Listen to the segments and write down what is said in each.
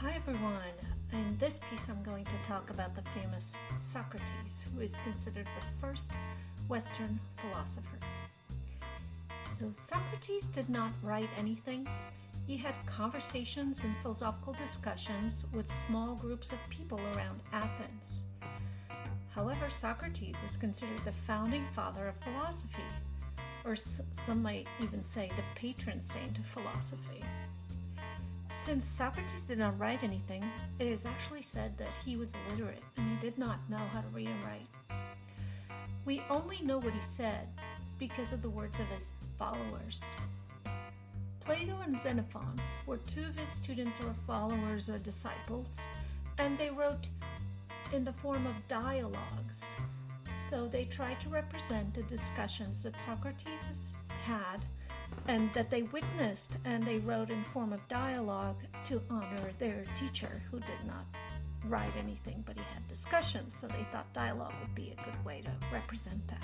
Hi everyone. In this piece I'm going to talk about the famous Socrates, who is considered the first Western philosopher. So Socrates did not write anything. He had conversations and philosophical discussions with small groups of people around Athens. However, Socrates is considered the founding father of philosophy, or some might even say the patron saint of philosophy. Since Socrates did not write anything, it is actually said that he was illiterate and he did not know how to read and write. We only know what he said because of the words of his followers. Plato and Xenophon were two of his students or followers or disciples, and they wrote in the form of dialogues. So they tried to represent the discussions that Socrates had and that they witnessed, and they wrote in form of dialogue to honor their teacher who did not write anything, but he had discussions, so they thought dialogue would be a good way to represent that.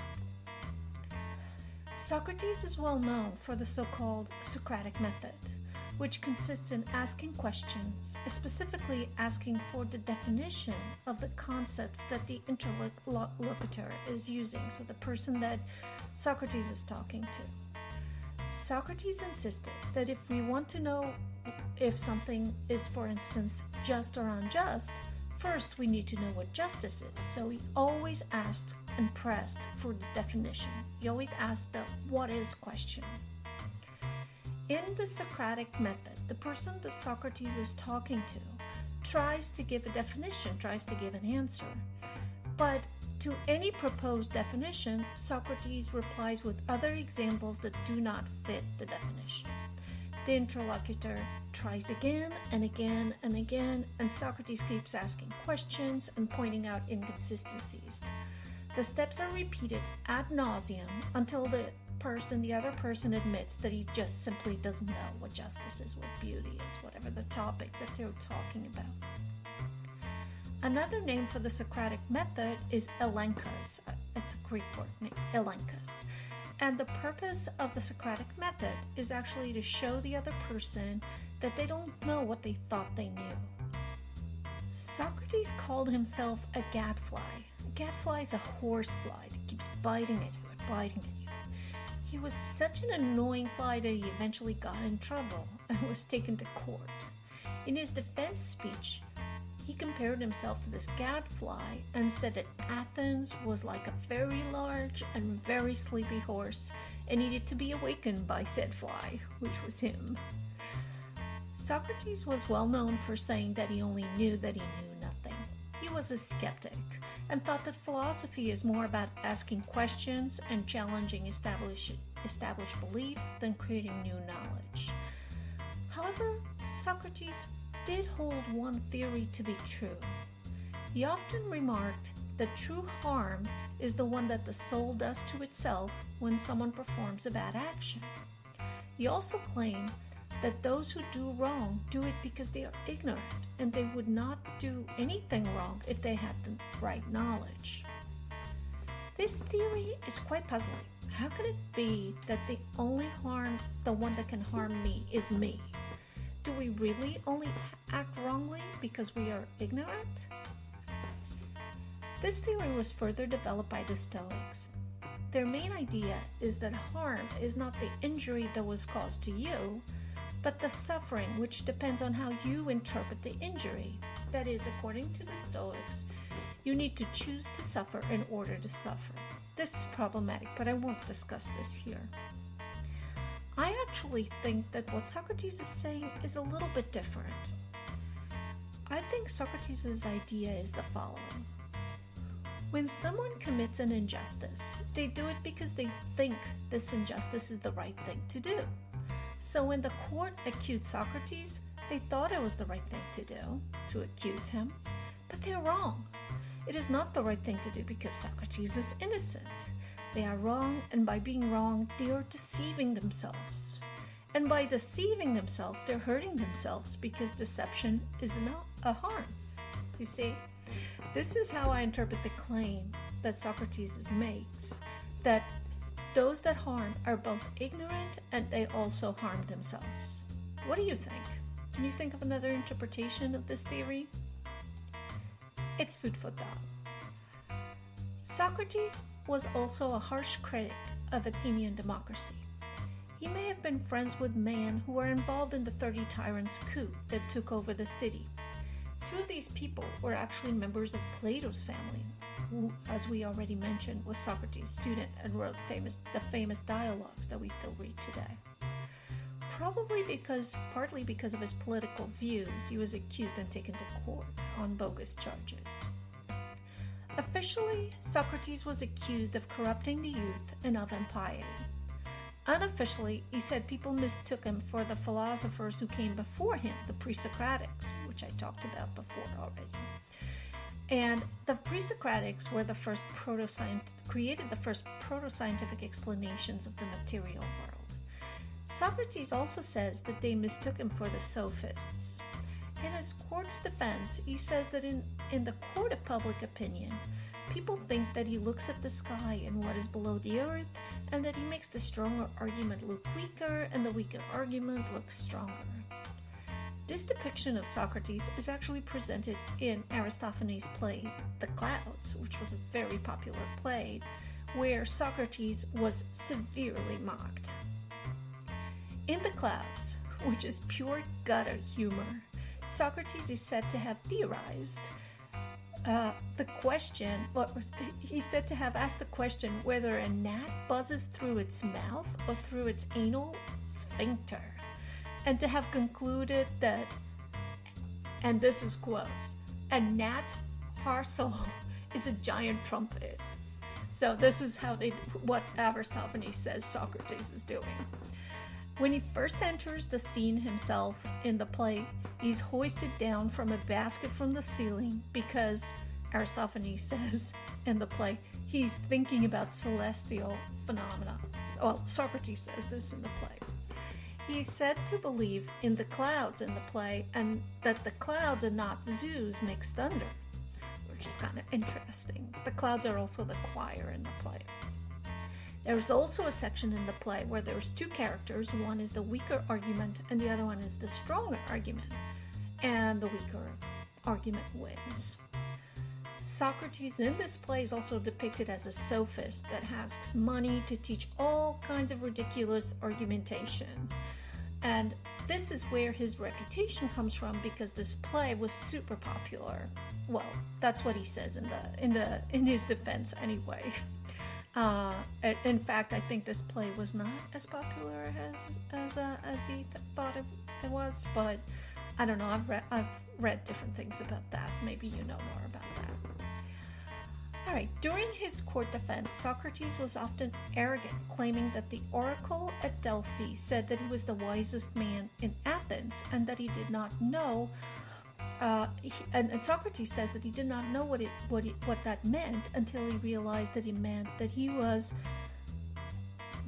Socrates is well known for the so-called Socratic method, which consists in asking questions, specifically asking for the definition of the concepts that the interlocutor is using, so the person that Socrates is talking to. Socrates insisted that if we want to know if something is, for instance, just or unjust, first we need to know what justice is. So he always asked and pressed for the definition. He always asked the what is question. In the Socratic method, the person that Socrates is talking to tries to give a definition, tries to give an answer. But to any proposed definition, Socrates replies with other examples that do not fit the definition. The interlocutor tries again and again and again, and Socrates keeps asking questions and pointing out inconsistencies. The steps are repeated ad nauseum until the other person admits that he just simply doesn't know what justice is, what beauty is, whatever the topic that they're talking about. Another name for the Socratic method is elenchus. It's a Greek word name, elenchus. And the purpose of the Socratic method is actually to show the other person that they don't know what they thought they knew. Socrates called himself a gadfly. A gadfly is a horsefly that keeps biting at you and biting at you. He was such an annoying fly that he eventually got in trouble and was taken to court. In his defense speech, he compared himself to this gadfly and said that Athens was like a very large and very sleepy horse and needed to be awakened by said fly, which was him. Socrates was well known for saying that he only knew that he knew nothing. He was a skeptic and thought that philosophy is more about asking questions and challenging established beliefs than creating new knowledge. However, Socrates did hold one theory to be true. He often remarked that true harm is the one that the soul does to itself when someone performs a bad action. He also claimed that those who do wrong do it because they are ignorant, and they would not do anything wrong if they had the right knowledge. This theory is quite puzzling. How can it be that the one that can harm me is me? Do we really only act wrongly because we are ignorant? This theory was further developed by the Stoics. Their main idea is that harm is not the injury that was caused to you, but the suffering, which depends on how you interpret the injury. That is, according to the Stoics, you need to choose to suffer in order to suffer. This is problematic, but I won't discuss this here. I actually think that what Socrates is saying is a little bit different. I think Socrates' idea is the following. When someone commits an injustice, they do it because they think this injustice is the right thing to do. So when the court accused Socrates, they thought it was the right thing to do, to accuse him, but they're wrong. It is not the right thing to do because Socrates is innocent. They are wrong, and by being wrong, they are deceiving themselves. And by deceiving themselves, they're hurting themselves because deception is not a harm. You see, this is how I interpret the claim that Socrates makes, that those that harm are both ignorant and they also harm themselves. What do you think? Can you think of another interpretation of this theory? It's food for thought. Socrates was also a harsh critic of Athenian democracy. He may have been friends with men who were involved in the 30 Tyrants coup that took over the city. Two of these people were actually members of Plato's family, who, as we already mentioned, was Socrates' student and wrote the famous dialogues that we still read today. Partly because of his political views, he was accused and taken to court on bogus charges. Officially, Socrates was accused of corrupting the youth and of impiety. Unofficially, he said people mistook him for the philosophers who came before him, the pre-Socratics, which I talked about before already. And the pre-Socratics were created the first proto-scientific explanations of the material world. Socrates also says that they mistook him for the sophists. In his court's defense, he says that in the court of public opinion, people think that he looks at the sky and what is below the earth, and that he makes the stronger argument look weaker and the weaker argument look stronger. This depiction of Socrates is actually presented in Aristophanes' play The Clouds, which was a very popular play, where Socrates was severely mocked. In The Clouds, which is pure gutter humor, Socrates is said to have theorized he's said to have asked the question whether a gnat buzzes through its mouth or through its anal sphincter, and to have concluded that, and this is quotes, a gnat's parcel is a giant trumpet. So this is what Aristophanes says Socrates is doing. When he first enters the scene himself in the play, he's hoisted down from a basket from the ceiling because, Aristophanes says in the play, he's thinking about celestial phenomena. Well, Socrates says this in the play. He's said to believe in the clouds in the play, and that the clouds and not zoos makes thunder, which is kind of interesting. The clouds are also the choir in the play. There's also a section in the play where there's two characters. One is the weaker argument and the other one is the stronger argument. And the weaker argument wins. Socrates in this play is also depicted as a sophist that asks money to teach all kinds of ridiculous argumentation. And this is where his reputation comes from, because this play was super popular. Well, that's what he says in his defense anyway. In fact, I think this play was not as popular as he thought it was, but I don't know. I've read different things about that. Maybe you know more about that. All right. During his court defense, Socrates was often arrogant, claiming that the oracle at Delphi said that he was the wisest man in Athens, and that he did not know. And Socrates says that he did not know what that meant until he realized that it meant that he was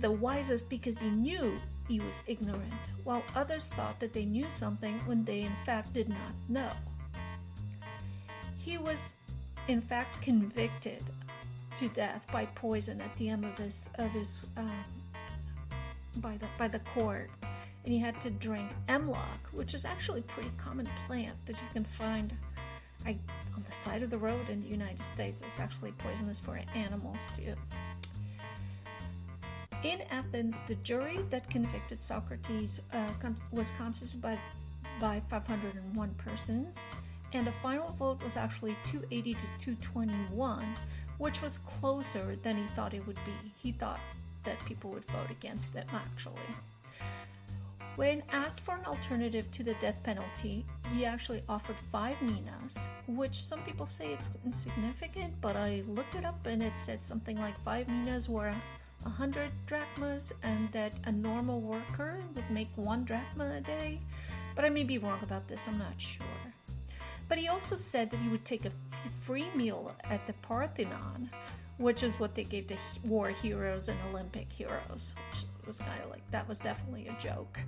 the wisest because he knew he was ignorant, while others thought that they knew something when they in fact did not know. He was in fact convicted to death by poison at the end of his by the court. And he had to drink hemlock, which is actually a pretty common plant that you can find on the side of the road in the United States. It's actually poisonous for animals too. In Athens, the jury that convicted Socrates was constituted by 501 persons, and the final vote was actually 280 to 221, which was closer than he thought it would be. He thought that people would vote against him, actually. When asked for an alternative to the death penalty, he actually offered 5 minas, which some people say it's insignificant, but I looked it up and it said something like 5 minas were 100 drachmas, and that a normal worker would make 1 drachma a day. But I may be wrong about this, I'm not sure. But he also said that he would take a free meal at the Parthenon, which is what they gave to war heroes and Olympic heroes, which was kind of like, that was definitely a joke.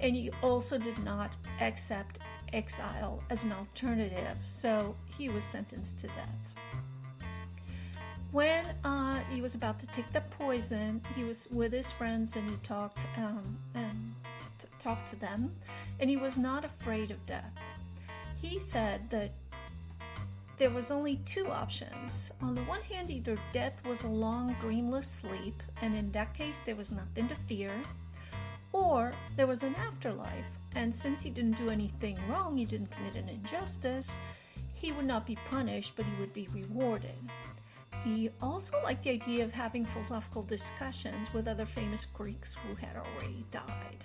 And he also did not accept exile as an alternative, so he was sentenced to death. When he was about to take the poison, he was with his friends and he talked, and to talk to them, and he was not afraid of death. He said that there was only two options. On the one hand, either death was a long, dreamless sleep, and in that case, there was nothing to fear, or there was an afterlife, and since he didn't do anything wrong, he didn't commit an injustice, he would not be punished, but he would be rewarded. He also liked the idea of having philosophical discussions with other famous Greeks who had already died.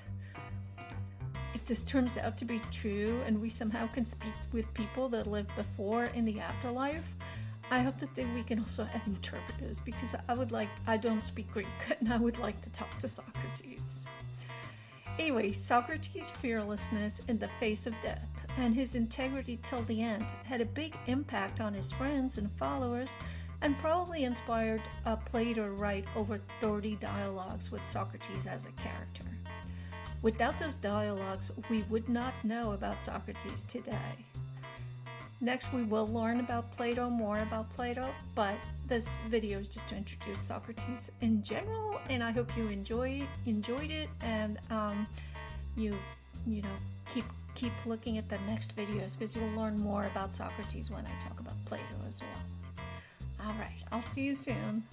If this turns out to be true and we somehow can speak with people that lived before in the afterlife, I hope that we can also have interpreters, because I don't speak Greek and I would like to talk to Socrates. Anyway, Socrates' fearlessness in the face of death and his integrity till the end had a big impact on his friends and followers, and probably inspired Plato to write over 30 dialogues with Socrates as a character. Without those dialogues, we would not know about Socrates today. Next, we will learn about Plato, more about Plato, but this video is just to introduce Socrates in general, and I hope you enjoyed it, and keep looking at the next videos, because you'll learn more about Socrates when I talk about Plato as well. All right, I'll see you soon.